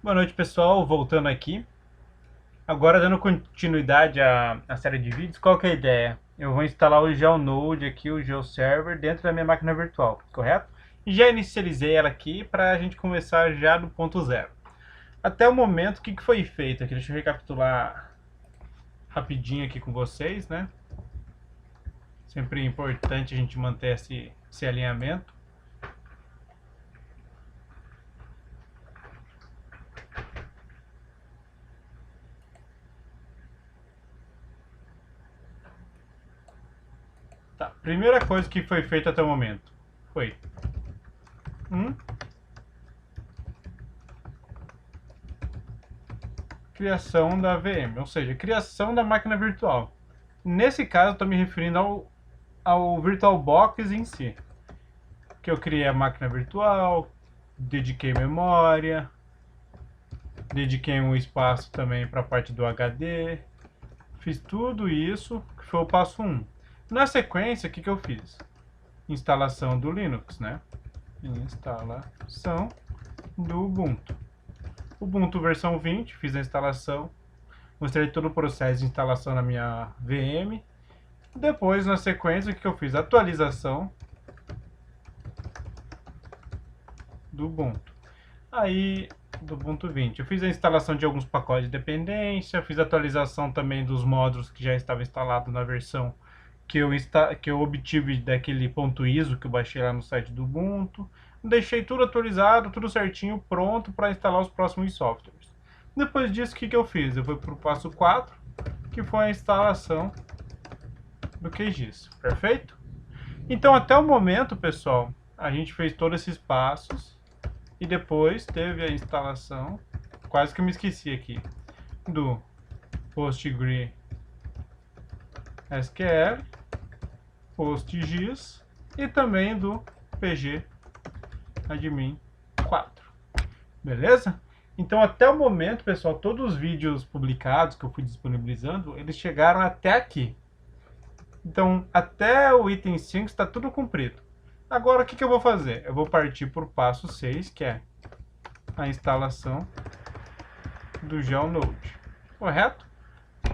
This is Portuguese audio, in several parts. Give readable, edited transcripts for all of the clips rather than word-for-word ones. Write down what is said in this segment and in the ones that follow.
Boa noite, pessoal. Voltando aqui. Agora, dando continuidade à série de vídeos, qual que é a ideia? Eu vou instalar o GeoNode aqui, o GeoServer, dentro da minha máquina virtual, correto? E já inicializei ela aqui para a gente começar já do ponto zero. Até o momento, o que foi feito aqui? Deixa eu recapitular rapidinho aqui com vocês, né? Sempre importante a gente manter esse alinhamento. Tá, primeira coisa que foi feita até o momento foi um, criação da VM, ou seja, criação da máquina virtual. Nesse caso, estou me referindo ao VirtualBox em si, que eu criei a máquina virtual, dediquei memória, dediquei um espaço também para a parte do HD, fiz tudo isso, que foi o passo 1. Na sequência, o que eu fiz? Instalação do Linux, né? Instalação do Ubuntu. Ubuntu versão 20, fiz a instalação, mostrei todo o processo de instalação na minha VM. Depois, na sequência, o que eu fiz? Atualização do Ubuntu. Aí, do Ubuntu 20. Eu fiz a instalação de alguns pacotes de dependência, fiz a atualização também dos módulos que já estava instalado na versão que eu obtive daquele ponto ISO que eu baixei lá no site do Ubuntu. Deixei tudo atualizado, tudo certinho, pronto para instalar os próximos softwares. Depois disso, o que eu fiz? Eu fui para o passo 4, que foi a instalação do QGIS. Perfeito? Então, até o momento, pessoal, a gente fez todos esses passos e depois teve a instalação, quase que eu me esqueci aqui, do PostgreSQL, PostGIS e também do PG Admin 4. Beleza? Então, até o momento, pessoal, todos os vídeos publicados que eu fui disponibilizando, eles chegaram até aqui. Então, até o item 5 está tudo cumprido. Agora, o que eu vou fazer? Eu vou partir para o passo 6, que é a instalação do GeoNode. Correto?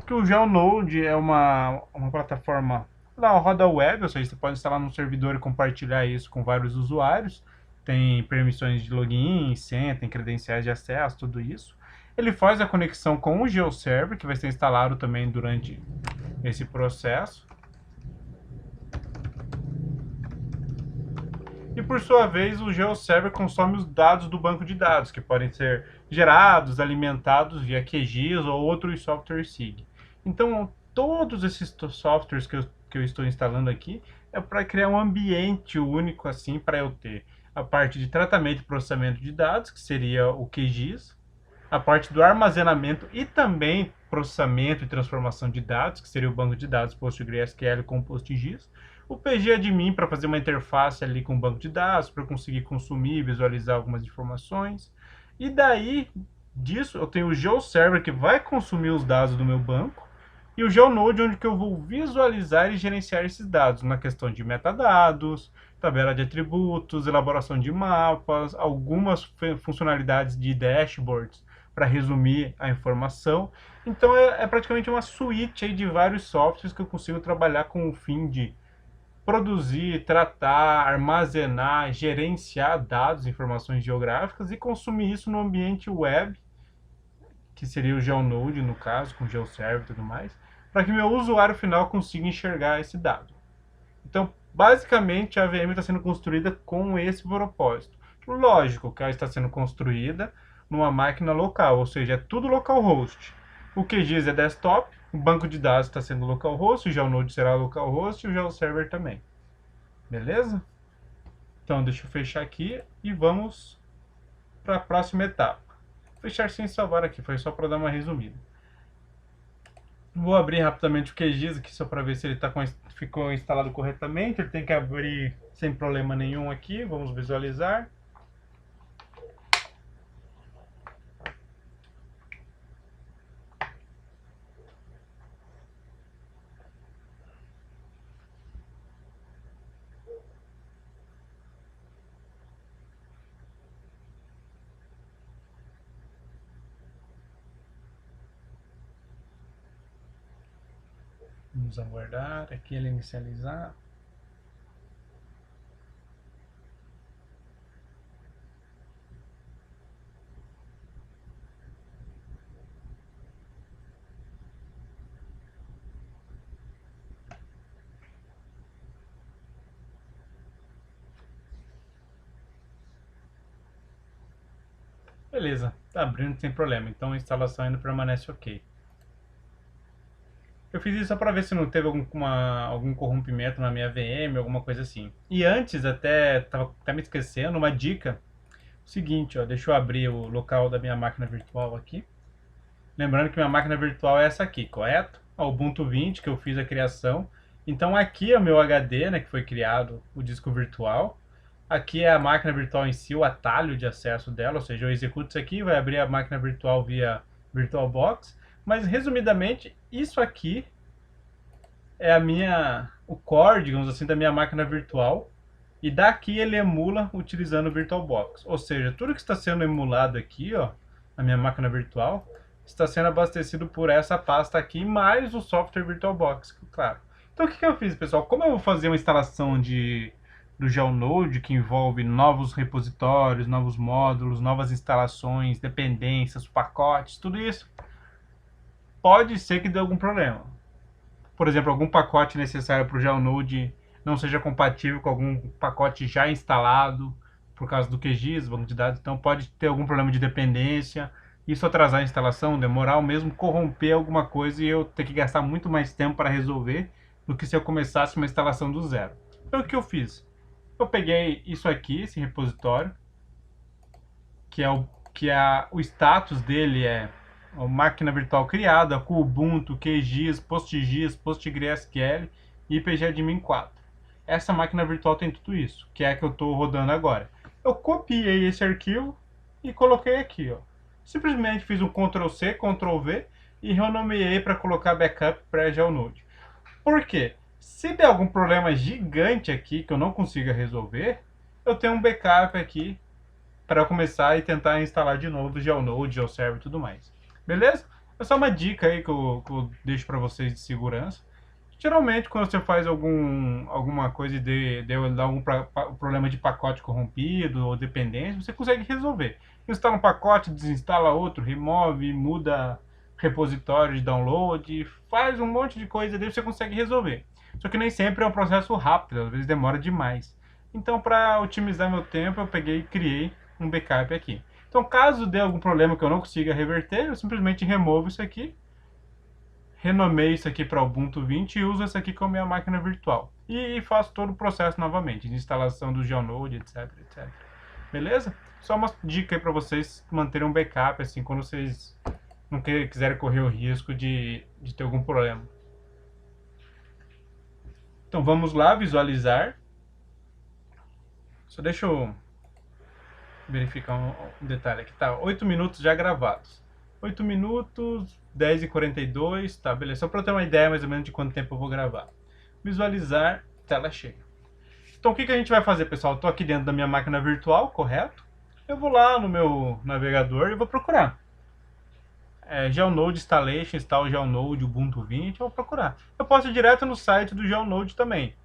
Que o GeoNode é uma plataforma da roda web, ou seja, você pode instalar num servidor e compartilhar isso com vários usuários. Tem permissões de login, senha, tem credenciais de acesso, tudo isso. Ele faz a conexão com o GeoServer, que vai ser instalado também durante esse processo. E por sua vez, o GeoServer consome os dados do banco de dados, que podem ser gerados, alimentados via QGIS ou outros softwares SIG. Então, todos esses softwares que eu estou instalando aqui é para criar um ambiente único assim para eu ter a parte de tratamento e processamento de dados, que seria o QGIS, a parte do armazenamento e também processamento e transformação de dados, que seria o banco de dados PostgreSQL com PostGIS, o PGAdmin para fazer uma interface ali com o banco de dados, para eu conseguir consumir e visualizar algumas informações. E daí disso eu tenho o GeoServer que vai consumir os dados do meu banco e o GeoNode onde que eu vou visualizar e gerenciar esses dados na questão de metadados, tabela de atributos, elaboração de mapas, algumas funcionalidades de dashboards para resumir a informação. Então é praticamente uma suíte aí de vários softwares que eu consigo trabalhar com o fim de produzir, tratar, armazenar, gerenciar dados, informações geográficas e consumir isso no ambiente web, que seria o GeoNode no caso, com GeoServer e tudo mais, para que meu usuário final consiga enxergar esse dado. Então, basicamente, a VM está sendo construída com esse propósito. Lógico que ela está sendo construída numa máquina local, ou seja, é tudo localhost. O QGIS é desktop, o banco de dados está sendo localhost, o GeoNode será localhost e o GeoServer também. Beleza? Então, deixa eu fechar aqui e vamos para a próxima etapa. Fechar sem salvar aqui, foi só para dar uma resumida. Vou abrir rapidamente o QGIS aqui só para ver se ele ficou instalado corretamente. Ele tem que abrir sem problema nenhum aqui. Vamos visualizar. Vamos aguardar aqui ele inicializar. Beleza, tá abrindo sem problema, então a instalação ainda permanece ok. Eu fiz isso só para ver se não teve algum corrompimento na minha VM, alguma coisa assim. E antes, até tava até me esquecendo, uma dica. Seguinte, ó, deixa eu abrir o local da minha máquina virtual aqui. Lembrando que minha máquina virtual é essa aqui, correto? A Ubuntu 20, que eu fiz a criação. Então aqui é o meu HD, né, que foi criado, o disco virtual. Aqui é a máquina virtual em si, o atalho de acesso dela, ou seja, eu executo isso aqui, vai abrir a máquina virtual via VirtualBox. Mas resumidamente, isso aqui é o core, digamos assim, da minha máquina virtual. E daqui ele emula utilizando o VirtualBox. Ou seja, tudo que está sendo emulado aqui, ó, na minha máquina virtual, está sendo abastecido por essa pasta aqui, mais o software VirtualBox, claro. Então o que eu fiz, pessoal? Como eu vou fazer uma instalação do GeoNode, que envolve novos repositórios, novos módulos, novas instalações, dependências, pacotes, tudo isso, pode ser que dê algum problema. Por exemplo, algum pacote necessário para o GeoNode não seja compatível com algum pacote já instalado por causa do QGIS, banco de dados, então pode ter algum problema de dependência, isso atrasar a instalação, demorar ou mesmo corromper alguma coisa e eu ter que gastar muito mais tempo para resolver do que se eu começasse uma instalação do zero. Então o que eu fiz? Eu peguei isso aqui, esse repositório, que é o status dele é a máquina virtual criada com Ubuntu, QGIS, PostGIS, PostgreSQL e IPGAdmin 4. Essa máquina virtual tem tudo isso, que é a que eu estou rodando agora. Eu copiei esse arquivo e coloquei aqui, ó. Simplesmente fiz um Ctrl+C, Ctrl+V e renomeei para colocar backup para GeoNode. Por quê? Se der algum problema gigante aqui que eu não consiga resolver, eu tenho um backup aqui para começar e tentar instalar de novo o GeoNode, GeoServer e tudo mais. Beleza? É só uma dica aí que eu deixo para vocês de segurança. Geralmente, quando você faz alguma coisa e dá algum problema de pacote corrompido ou dependência, você consegue resolver. Instala um pacote, desinstala outro, remove, muda repositório de download, faz um monte de coisa, daí você consegue resolver. Só que nem sempre é um processo rápido, às vezes demora demais. Então, para otimizar meu tempo, eu peguei e criei um backup aqui. Então, caso dê algum problema que eu não consiga reverter, eu simplesmente removo isso aqui, renomeio isso aqui para Ubuntu 20 e uso essa aqui como minha máquina virtual. E faço todo o processo novamente, de instalação do GeoNode, etc, etc. Beleza? Só uma dica aí para vocês manterem um backup, assim, quando vocês não quiserem correr o risco de ter algum problema. Então vamos lá, visualizar. Só deixa eu verificar um detalhe aqui. Tá, 8 minutos já gravados. 8 minutos, 10h42, tá, beleza. Só para ter uma ideia mais ou menos de quanto tempo eu vou gravar. Visualizar, tela cheia. Então o que a gente vai fazer, pessoal? Eu tô aqui dentro da minha máquina virtual, correto? Eu vou lá no meu navegador e vou procurar. GeoNode Installation, install GeoNode Ubuntu 20, eu vou procurar. Eu posso ir direto no site do GeoNode também,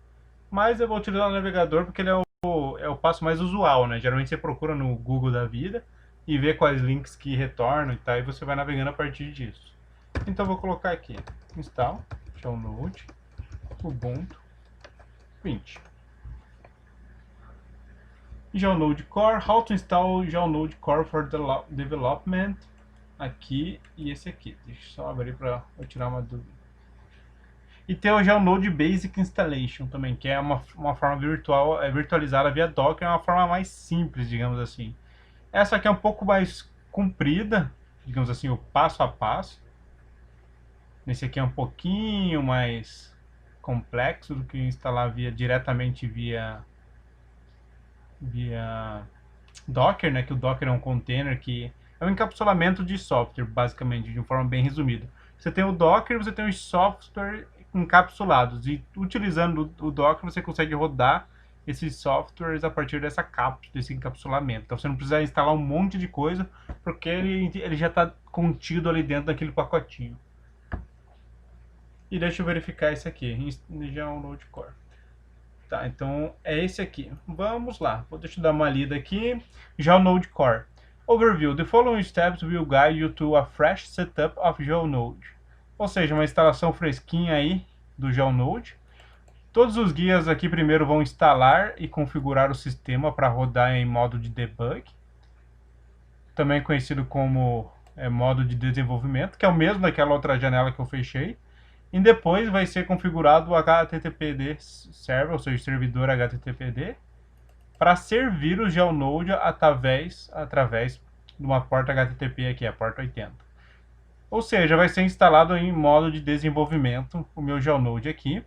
mas eu vou utilizar o navegador porque ele é o passo mais usual, né? Geralmente você procura no Google da vida e vê quais links que retornam e tal, e você vai navegando a partir disso. Então eu vou colocar aqui, install GeoNode Ubuntu 20. GeoNode Core, how to install GeoNode Core for development, aqui e esse aqui. Deixa eu só abrir para eu tirar uma dúvida. E tem o GeoNode Basic Installation também, que é uma forma virtual, virtualizada via Docker, é uma forma mais simples, digamos assim. Essa aqui é um pouco mais comprida, digamos assim, o passo a passo. Esse aqui é um pouquinho mais complexo do que instalar diretamente via Docker, né? Que o Docker é um container que é um encapsulamento de software, basicamente, de uma forma bem resumida. Você tem o Docker, você tem os software encapsulados e utilizando o Docker você consegue rodar esses softwares a partir dessa cápsula, desse encapsulamento. Então você não precisa instalar um monte de coisa porque ele já está contido ali dentro daquele pacotinho. E deixa eu verificar esse aqui, Download Core. Tá, então é esse aqui. Vamos lá, deixa eu dar uma lida aqui. GeoNode Core. Overview. The following steps will guide you to a fresh setup of GeoNode. Ou seja, uma instalação fresquinha aí do GeoNode. Todos os guias aqui primeiro vão instalar e configurar o sistema para rodar em modo de debug, também conhecido como modo de desenvolvimento, que é o mesmo daquela outra janela que eu fechei. E depois vai ser configurado o HTTPD server, ou seja, servidor HTTPD, para servir o GeoNode através de uma porta HTTP aqui, a porta 80. Ou seja, vai ser instalado em modo de desenvolvimento o meu GeoNode aqui.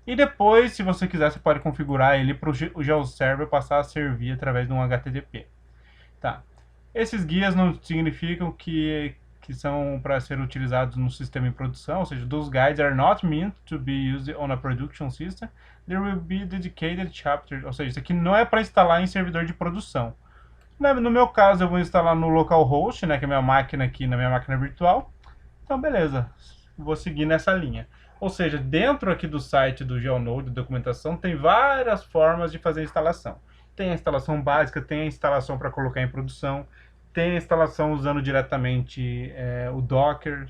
E depois, se você quiser, você pode configurar ele para o GeoServer passar a servir através de um HTTP. Tá. Esses guias não significam que são para ser utilizados no sistema em produção, ou seja, those guides are not meant to be used on a production system. There will be dedicated chapters, ou seja, isso aqui não é para instalar em servidor de produção. No meu caso, eu vou instalar no localhost, né, que é a minha máquina aqui, na minha máquina virtual. Então, beleza, vou seguir nessa linha. Ou seja, dentro aqui do site do GeoNode, documentação, tem várias formas de fazer a instalação. Tem a instalação básica, tem a instalação para colocar em produção, tem a instalação usando diretamente o Docker.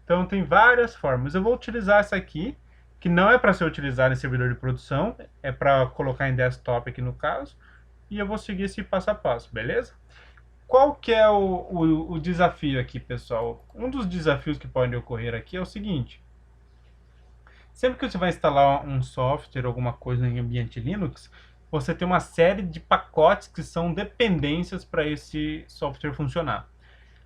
Então tem várias formas. Eu vou utilizar essa aqui, que não é para ser utilizada em servidor de produção, é para colocar em desktop aqui no caso. E eu vou seguir esse passo a passo, beleza? Qual que é o desafio aqui, pessoal? Um dos desafios que podem ocorrer aqui é o seguinte. Sempre que você vai instalar um software, alguma coisa em ambiente Linux, você tem uma série de pacotes que são dependências para esse software funcionar.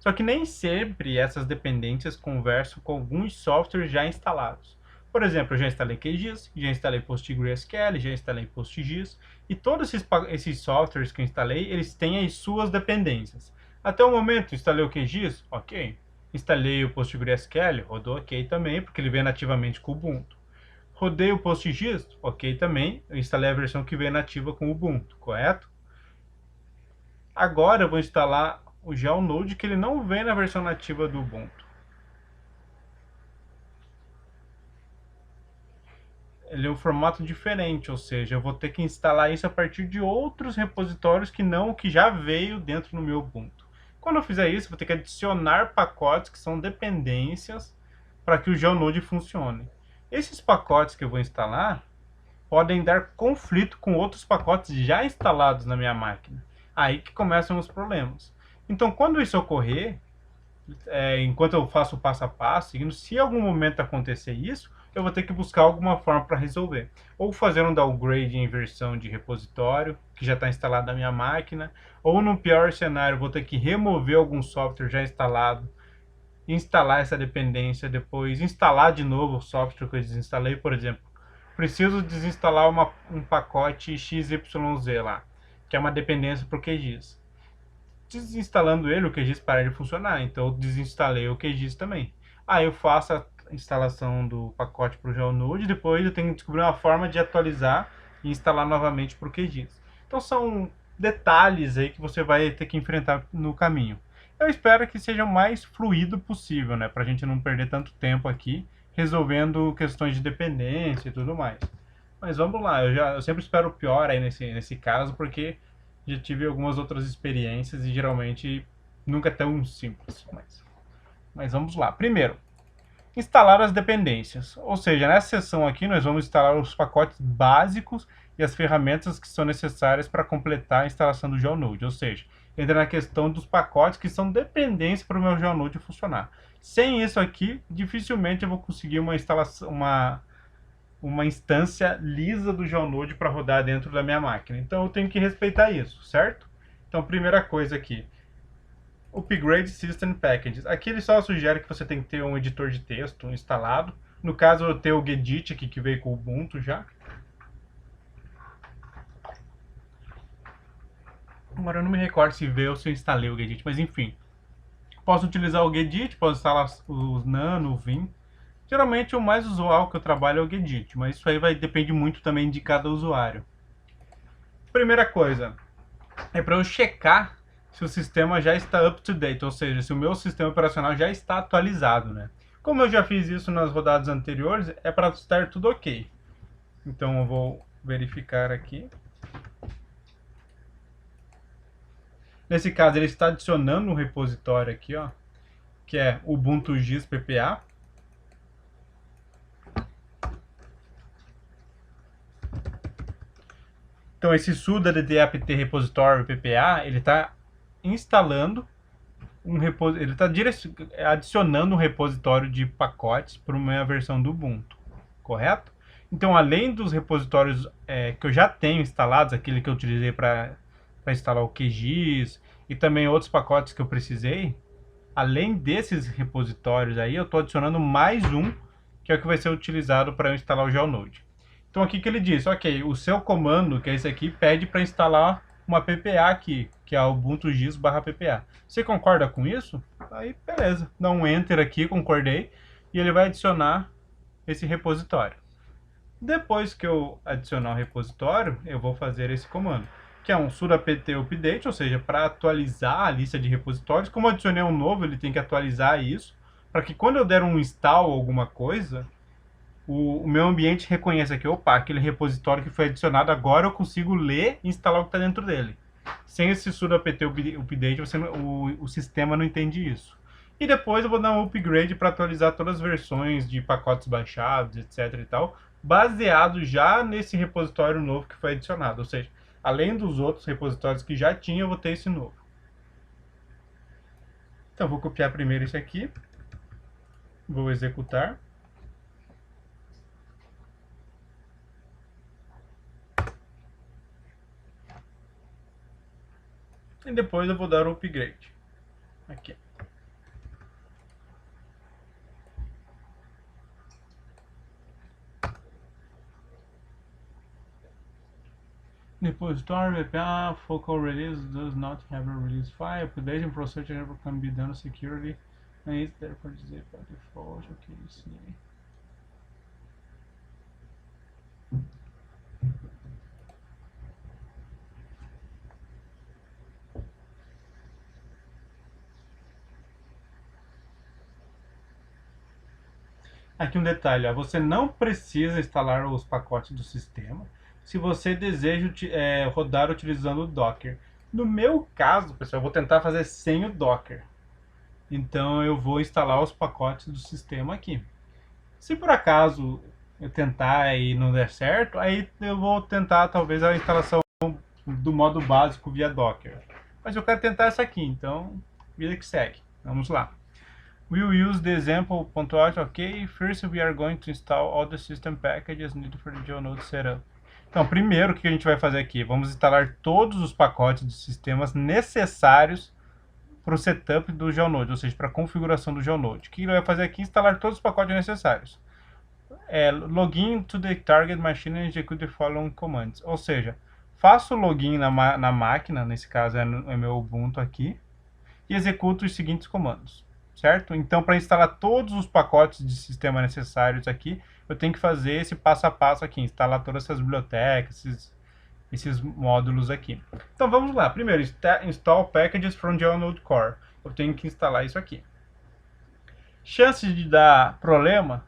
Só que nem sempre essas dependências conversam com alguns softwares já instalados. Por exemplo, eu já instalei QGIS, já instalei PostgreSQL, já instalei PostGIS, e todos esses softwares que eu instalei, eles têm as suas dependências. Até o momento, instalei o QGIS, ok. Instalei o PostgreSQL, rodou ok também, porque ele vem nativamente com o Ubuntu. Rodei o PostGIS, ok também, eu instalei a versão que vem nativa com o Ubuntu, correto? Agora eu vou instalar o GeoNode, que ele não vem na versão nativa do Ubuntu. Ele é um formato diferente, ou seja, eu vou ter que instalar isso a partir de outros repositórios que não o que já veio dentro do meu Ubuntu. Quando eu fizer isso, eu vou ter que adicionar pacotes que são dependências para que o GeoNode funcione. Esses pacotes que eu vou instalar podem dar conflito com outros pacotes já instalados na minha máquina. Aí que começam os problemas. Então, quando isso ocorrer, enquanto eu faço o passo a passo, se em algum momento acontecer isso, eu vou ter que buscar alguma forma para resolver. Ou fazer um downgrade em versão de repositório, que já está instalado na minha máquina, ou no pior cenário, vou ter que remover algum software já instalado, instalar essa dependência, depois instalar de novo o software que eu desinstalei. Por exemplo, preciso desinstalar um pacote XYZ lá, que é uma dependência para o QGIS. Desinstalando ele, o QGIS para de funcionar, então eu desinstalei o QGIS também. Aí eu faço a instalação do pacote para o GeoNode, depois eu tenho que descobrir uma forma de atualizar e instalar novamente para o QGIS. Então são detalhes aí que você vai ter que enfrentar no caminho. Eu espero que seja o mais fluido possível, né, para a gente não perder tanto tempo aqui resolvendo questões de dependência e tudo mais. Mas vamos lá, eu sempre espero o pior aí nesse caso, porque já tive algumas outras experiências e geralmente nunca é tão simples. Mas vamos lá. Primeiro, instalar as dependências. Ou seja, nessa seção aqui nós vamos instalar os pacotes básicos e as ferramentas que são necessárias para completar a instalação do GeoNode. Ou seja, entra na questão dos pacotes que são dependências para o meu GeoNode funcionar. Sem isso aqui, dificilmente eu vou conseguir uma instalação, uma instância lisa do GeoNode para rodar dentro da minha máquina. Então eu tenho que respeitar isso, certo? Então, primeira coisa aqui, Upgrade System Packages. Aqui ele só sugere que você tem que ter um editor de texto instalado. No caso, eu tenho o Gedit aqui, que veio com o Ubuntu já. Agora eu não me recordo se veio ou se eu instalei o Gedit, mas enfim. Posso utilizar o Gedit, posso instalar os Nano, o Vim. Geralmente o mais usual que eu trabalho é o Gedit, mas isso aí depende muito também de cada usuário. Primeira coisa, é para eu checar se o sistema já está up to date, ou seja, se o meu sistema operacional já está atualizado, né? Como eu já fiz isso nas rodadas anteriores, é para estar tudo ok. Então eu vou verificar aqui. Nesse caso, ele está adicionando um repositório aqui, ó, que é Ubuntu GIS PPA. Então esse sudo apt repository PPA, ele está instalando ele está adicionando um repositório de pacotes para uma versão do Ubuntu, correto? Então, além dos repositórios que eu já tenho instalados, aquele que eu utilizei para instalar o QGIS e também outros pacotes que eu precisei, além desses repositórios aí, eu estou adicionando mais um, que é o que vai ser utilizado para eu instalar o GeoNode. Então aqui que ele diz, ok, o seu comando, que é esse aqui, pede para instalar uma PPA aqui, que é o Ubuntu GIS /PPA. Você concorda com isso? Aí beleza, dá um Enter aqui, concordei, e ele vai adicionar esse repositório. Depois que eu adicionar o repositório, eu vou fazer esse comando, que é um sudo apt update, ou seja, para atualizar a lista de repositórios. Como eu adicionei um novo, ele tem que atualizar isso, para que quando eu der um install alguma coisa, o meu ambiente reconheça que, opa, aquele repositório que foi adicionado, agora eu consigo ler e instalar o que está dentro dele. Sem esse sudo apt update, o sistema não entende isso. E depois eu vou dar um upgrade para atualizar todas as versões de pacotes baixados, etc e tal, baseado já nesse repositório novo que foi adicionado. Ou seja, além dos outros repositórios que já tinha, eu vou ter esse novo. Então, vou copiar primeiro esse aqui, vou executar. E depois eu vou dar o upgrade. Aqui. Repository PPA focal release does not have a release file. Updating procedure can be done securely and is therefore disabled by default. Ok, sim. Aqui um detalhe, ó, você não precisa instalar os pacotes do sistema se você deseja rodar utilizando o Docker. No meu caso, pessoal, eu vou tentar fazer sem o Docker. Então eu vou instalar os pacotes do sistema aqui. Se por acaso eu tentar e não der certo, aí eu vou tentar talvez a instalação do modo básico via Docker. Mas eu quero tentar essa aqui, então vida que segue. Vamos lá. We'll use the example.out, ok? First we are going to install all the system packages needed for the GeoNode setup. Então, primeiro o que a gente vai fazer aqui? Vamos instalar todos os pacotes de sistemas necessários para o setup do GeoNode, ou seja, para a configuração do GeoNode. O que ele vai fazer aqui? Instalar todos os pacotes necessários. Login to the target machine and execute the following commands. Ou seja, faço o login na máquina, nesse caso é meu Ubuntu aqui, e executo os seguintes comandos. Certo? Então, para instalar todos os pacotes de sistema necessários aqui, eu tenho que fazer esse passo a passo aqui, instalar todas essas bibliotecas, esses módulos aqui. Então, vamos lá. Primeiro, install packages from GeoNode Core. Eu tenho que instalar isso aqui. Chance de dar problema?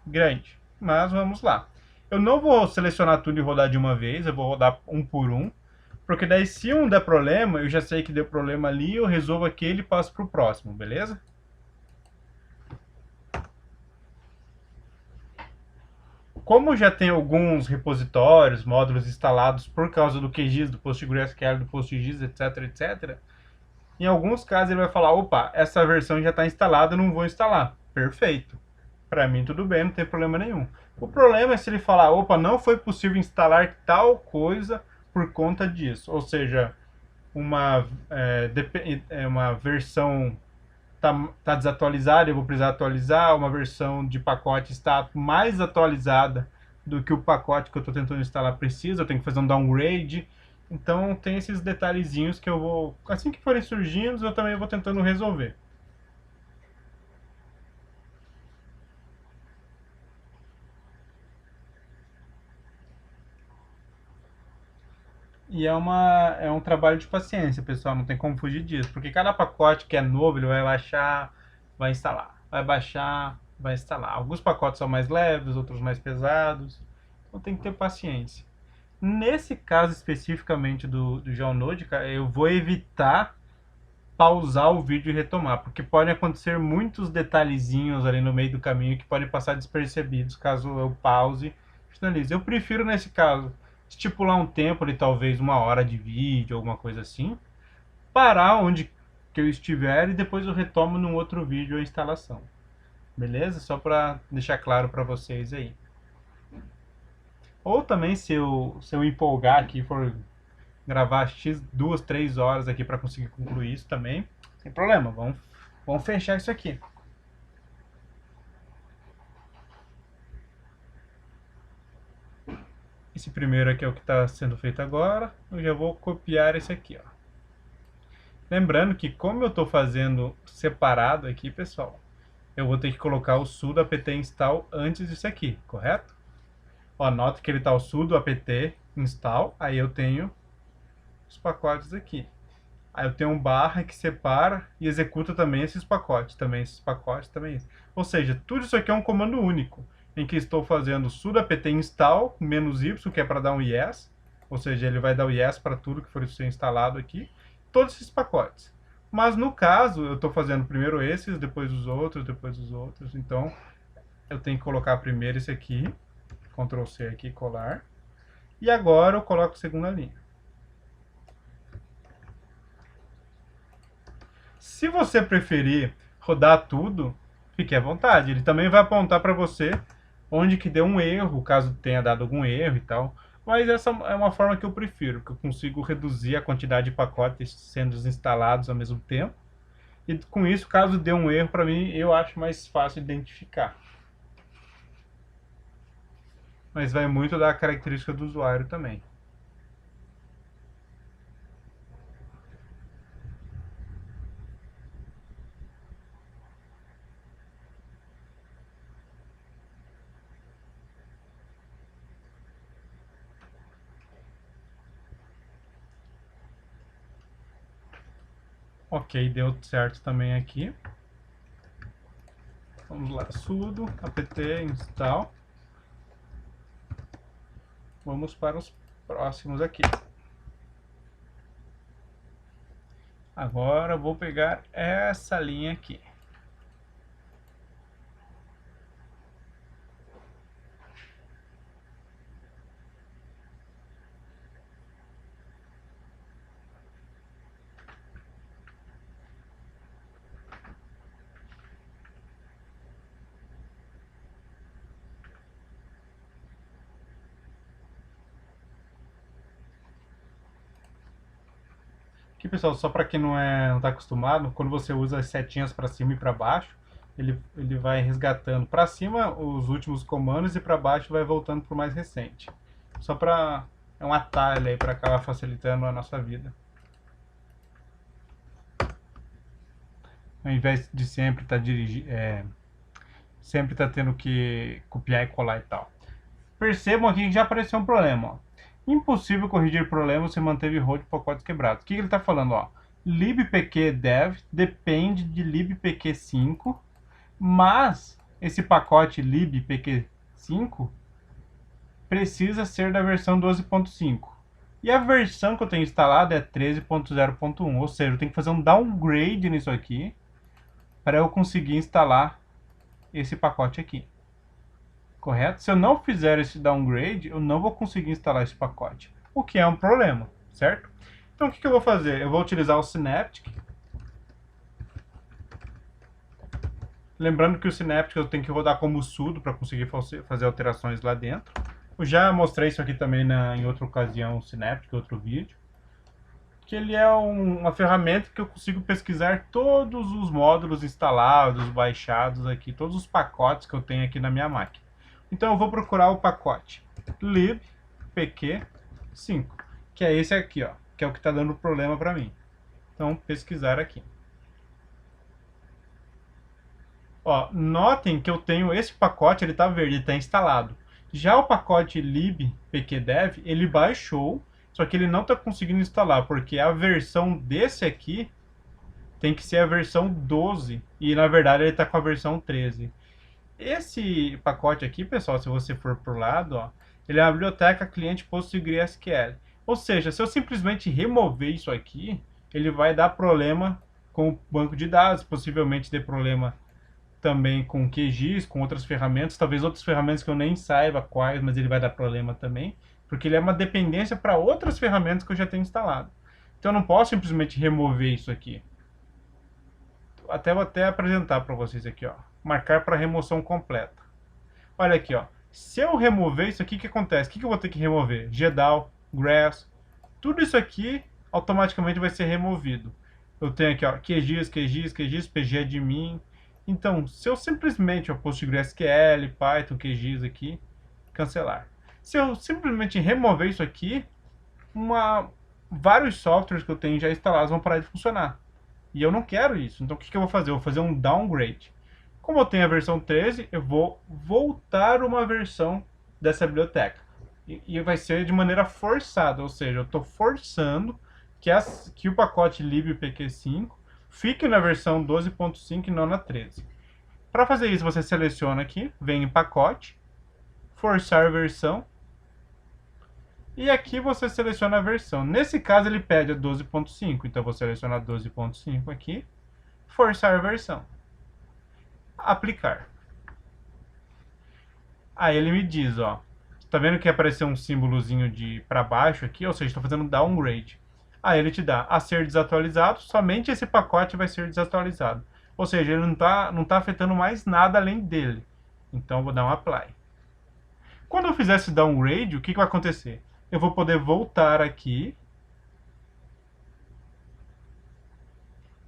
Grande. Mas vamos lá. Eu não vou selecionar tudo e rodar de uma vez, eu vou rodar um por um, porque daí se um der problema, eu já sei que deu problema ali, eu resolvo aquele e passo para o próximo, beleza? Como já tem alguns repositórios, módulos instalados por causa do QGIS, do PostgreSQL, do PostGIS, etc, etc, em alguns casos ele vai falar, opa, essa versão já está instalada, eu não vou instalar. Perfeito. Para mim tudo bem, não tem problema nenhum. O problema é se ele falar, opa, não foi possível instalar tal coisa por conta disso. Ou seja, uma versão tá desatualizada, eu vou precisar atualizar, uma versão de pacote está mais atualizada do que o pacote que eu estou tentando instalar precisa, eu tenho que fazer um downgrade. Então tem esses detalhezinhos que eu vou, assim que forem surgindo, eu também vou tentando resolver. E é um trabalho de paciência, pessoal, não tem como fugir disso, porque cada pacote que é novo, ele vai baixar, vai instalar, vai baixar, vai instalar. Alguns pacotes são mais leves, outros mais pesados, então tem que ter paciência. Nesse caso especificamente do Geonode, cara, eu vou evitar pausar o vídeo e retomar, porque podem acontecer muitos detalhezinhos ali no meio do caminho que podem passar despercebidos caso eu pause e finalize. Eu prefiro, nesse caso, estipular um tempo ali, talvez 1 hora de vídeo, alguma coisa assim, parar onde que eu estiver e depois eu retomo num outro vídeo a instalação. Beleza? Só para deixar claro para vocês aí. Ou também, se eu empolgar aqui, for gravar X 2, 3 horas aqui para conseguir concluir isso também, sem problema, vamos fechar isso aqui. Esse primeiro aqui é o que está sendo feito agora, eu já vou copiar esse aqui, ó. Lembrando que como eu estou fazendo separado aqui, pessoal, eu vou ter que colocar o sudo apt install antes disso aqui, correto? Ó, nota que ele está o sudo apt install, aí eu tenho os pacotes aqui. Aí eu tenho um barra que separa e executa também esses pacotes, também. Ou seja, tudo isso aqui é um comando único, em que estou fazendo sudo apt install -y, que é para dar um yes, ou seja, ele vai dar o yes para tudo que for ser instalado aqui, todos esses pacotes. Mas no caso, eu estou fazendo primeiro esses, depois os outros, então eu tenho que colocar primeiro esse aqui, Ctrl C aqui, colar, e agora eu coloco a segunda linha. Se você preferir rodar tudo, fique à vontade. Ele também vai apontar para você onde que deu um erro, caso tenha dado algum erro e tal. Mas essa é uma forma que eu prefiro, que eu consigo reduzir a quantidade de pacotes sendo instalados ao mesmo tempo. E com isso, caso dê um erro para mim, eu acho mais fácil identificar. Mas vai muito da característica do usuário também. Ok, deu certo também aqui. Vamos lá, sudo apt install. Vamos para os próximos aqui. Agora vou pegar essa linha aqui. Aqui, pessoal, só para quem não está acostumado, quando você usa as setinhas para cima e para baixo, ele vai resgatando para cima os últimos comandos e para baixo vai voltando para o mais recente. Só para é um atalho aí para acabar facilitando a nossa vida. Ao invés de sempre estar sempre tá tendo que copiar e colar e tal. Percebam aqui que já apareceu um problema, ó. Impossível corrigir problemas se manteve root de pacotes quebrados. O que ele está falando? Ó? libpkdev depende de libpk5, mas esse pacote libpk5 precisa ser da versão 12.5. E a versão que eu tenho instalada é 13.0.1, ou seja, eu tenho que fazer um downgrade nisso aqui para eu conseguir instalar esse pacote aqui. Correto? Se eu não fizer esse downgrade, eu não vou conseguir instalar esse pacote, o que é um problema, certo? Então o que eu vou fazer? Eu vou utilizar o Synaptic. Lembrando que o Synaptic eu tenho que rodar como sudo para conseguir fazer alterações lá dentro. Eu já mostrei isso aqui também em outra ocasião, o Synaptic, outro vídeo. Que ele é uma ferramenta que eu consigo pesquisar todos os módulos instalados, baixados aqui, todos os pacotes que eu tenho aqui na minha máquina. Então eu vou procurar o pacote libpk5, que é esse aqui, ó, que é o que está dando problema para mim. Então pesquisar aqui. Ó, notem que eu tenho esse pacote, ele está verde, ele está instalado. Já o pacote libpkdev, ele baixou, só que ele não está conseguindo instalar, porque a versão desse aqui tem que ser a versão 12, e na verdade ele está com a versão 13. Esse pacote aqui, pessoal, se você for pro lado, ó, ele é a biblioteca cliente PostgreSQL. Ou seja, se eu simplesmente remover isso aqui, ele vai dar problema com o banco de dados, possivelmente dê problema também com QGIS, com outras ferramentas, talvez outras ferramentas que eu nem saiba quais, mas ele vai dar problema também, porque ele é uma dependência para outras ferramentas que eu já tenho instalado. Então eu não posso simplesmente remover isso aqui. Vou até apresentar para vocês aqui, ó. Marcar para remoção completa. Olha aqui, ó. Se eu remover isso aqui, o que acontece? O que eu vou ter que remover? GDAL, Graphs, tudo isso aqui automaticamente vai ser removido. Eu tenho aqui, ó, QGIS, pgadmin. Então, se eu simplesmente, ó, PostgreSQL, Python, QGIS aqui, cancelar. Se eu simplesmente remover isso aqui, vários softwares que eu tenho já instalados vão parar de funcionar. E eu não quero isso. Então o que eu vou fazer? Eu vou fazer um downgrade. Como eu tenho a versão 13, eu vou voltar uma versão dessa biblioteca. E vai ser de maneira forçada, ou seja, eu estou forçando que o pacote libpq5 fique na versão 12.5 e não na 13. Para fazer isso, você seleciona aqui, vem em pacote, forçar versão, e aqui você seleciona a versão. Nesse caso ele pede a 12.5, então eu vou selecionar 12.5 aqui, forçar a versão, aplicar. Aí ele me diz, ó, tá vendo que apareceu um símbolozinho de para baixo aqui, ou seja, estou fazendo downgrade. Aí ele te dá a ser desatualizado, somente esse pacote vai ser desatualizado. Ou seja, ele não tá afetando mais nada além dele. Então eu vou dar um apply. Quando eu fizer esse downgrade, o que vai acontecer? Eu vou poder voltar aqui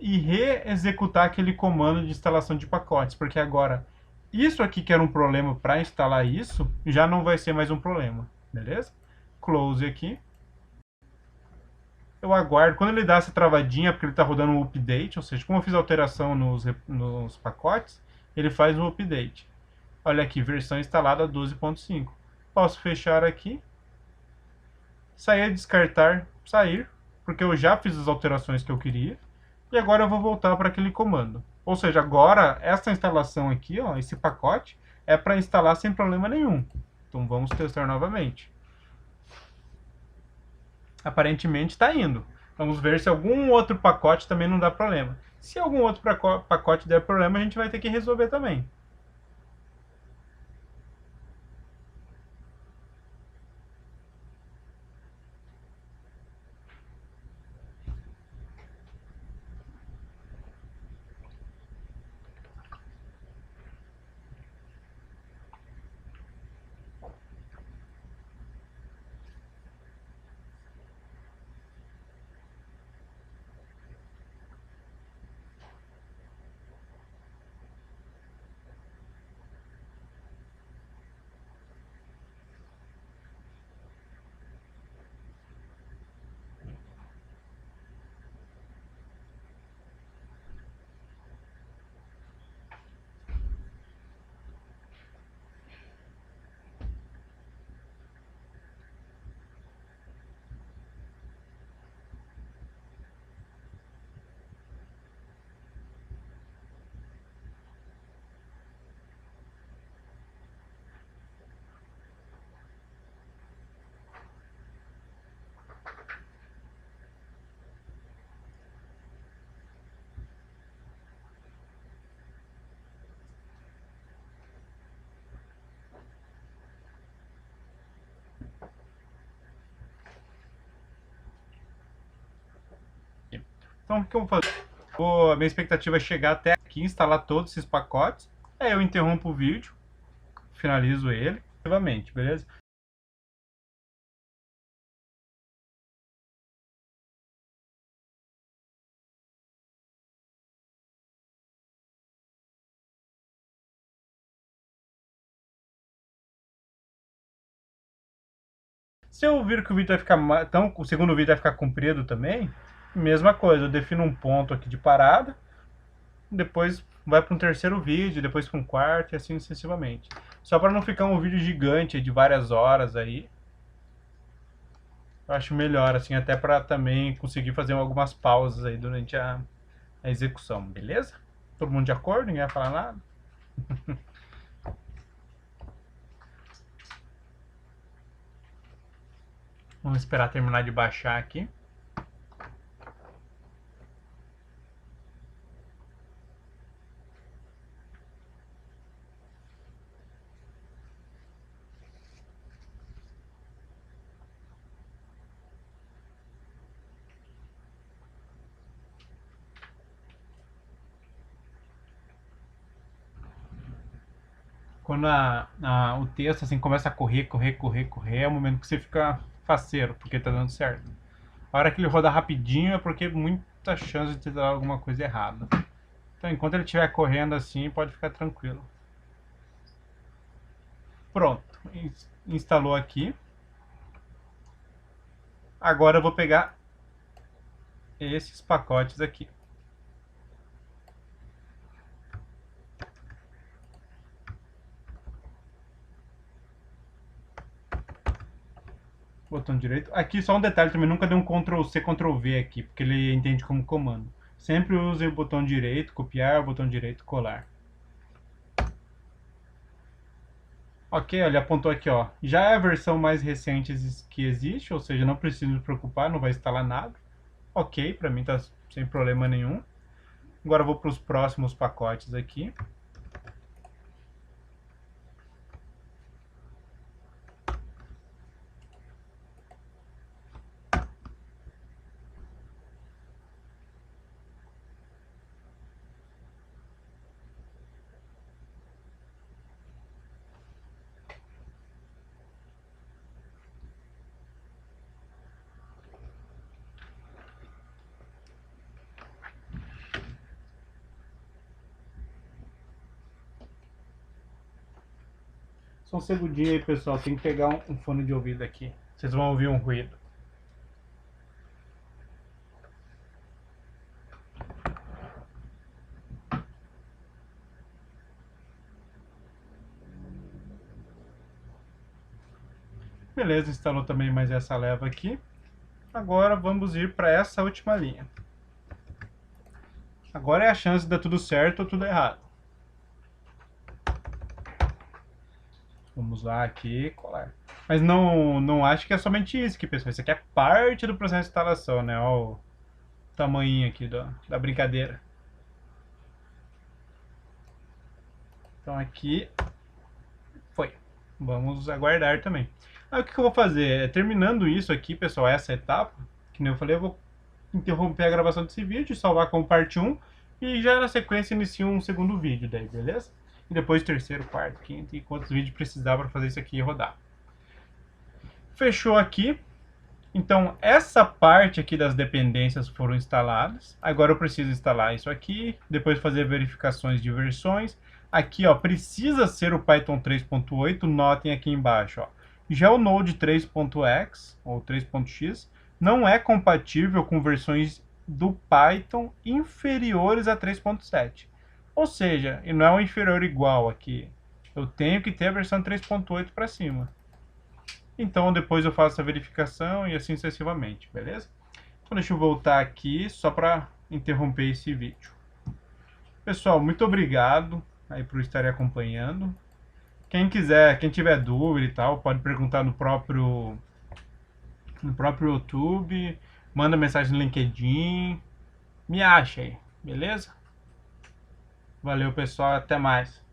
e reexecutar aquele comando de instalação de pacotes, porque agora isso aqui que era um problema para instalar isso, já não vai ser mais um problema, beleza? Close aqui. Eu aguardo, quando ele dá essa travadinha, porque ele está rodando um update, ou seja, como eu fiz alteração nos pacotes, ele faz um update. Olha aqui, versão instalada 12.5. Posso fechar aqui, sair, descartar, sair, porque eu já fiz as alterações que eu queria. E agora eu vou voltar para aquele comando. Ou seja, agora essa instalação aqui, ó, esse pacote, é para instalar sem problema nenhum. Então vamos testar novamente. Aparentemente está indo. Vamos ver se algum outro pacote também não dá problema. Se algum outro pacote der problema, a gente vai ter que resolver também. Então o que eu vou fazer? A minha expectativa é chegar até aqui, instalar todos esses pacotes. Aí eu interrompo o vídeo, finalizo ele, novamente, beleza? Se eu vir que o vídeo vai ficar então o segundo vídeo vai ficar comprido também, mesma coisa, eu defino um ponto aqui de parada, depois vai para um terceiro vídeo, depois para um quarto e assim sucessivamente. Só para não ficar um vídeo gigante de várias horas aí, eu acho melhor assim, até para também conseguir fazer algumas pausas aí durante a execução, beleza? Todo mundo de acordo? Ninguém vai falar nada? Vamos esperar terminar de baixar aqui. Quando o texto assim começa a correr, é o momento que você fica faceiro, porque tá dando certo. A hora que ele rodar rapidinho é porque muita chance de ter dado alguma coisa errada. Então, enquanto ele estiver correndo assim, pode ficar tranquilo. Pronto, instalou aqui. Agora eu vou pegar esses pacotes aqui. Botão direito. Aqui só um detalhe também, nunca dei um Ctrl C, Ctrl V aqui, porque ele entende como comando. Sempre use o botão direito, copiar, o botão direito, colar. Ok, ele apontou aqui, ó. Já é a versão mais recente que existe, ou seja, não preciso me preocupar, não vai instalar nada. Ok, para mim tá sem problema nenhum. Agora eu vou para os próximos pacotes aqui. Só um segundinho aí, pessoal. Tem que pegar um fone de ouvido aqui. Vocês vão ouvir um ruído. Beleza, instalou também mais essa leva aqui. Agora vamos ir para essa última linha. Agora é a chance de dar tudo certo ou tudo errado. Vamos lá aqui, colar. Mas não acho que é somente isso que, pessoal. Isso aqui é parte do processo de instalação, né? Olha o tamanho aqui da brincadeira. Então aqui foi. Vamos aguardar também. Aí o que eu vou fazer? Terminando isso aqui, pessoal, essa etapa, que nem eu falei, eu vou interromper a gravação desse vídeo, salvar como parte 1 e já na sequência inicio um segundo vídeo daí, beleza? E depois terceiro, quarto, quinto e quantos vídeos precisar para fazer isso aqui rodar. Fechou aqui. Então essa parte aqui das dependências foram instaladas. Agora eu preciso instalar isso aqui, depois fazer verificações de versões. Aqui, ó, precisa ser o Python 3.8, notem aqui embaixo, ó. Já o Node 3.x ou 3.x não é compatível com versões do Python inferiores a 3.7. Ou seja, e não é um inferior igual aqui. Eu tenho que ter a versão 3.8 para cima. Então depois eu faço a verificação e assim sucessivamente, beleza? Então deixa eu voltar aqui só para interromper esse vídeo. Pessoal, muito obrigado aí por estarem acompanhando. Quem quiser, quem tiver dúvida e tal, pode perguntar no próprio YouTube, manda mensagem no LinkedIn, me acha aí, beleza? Valeu, pessoal, até mais.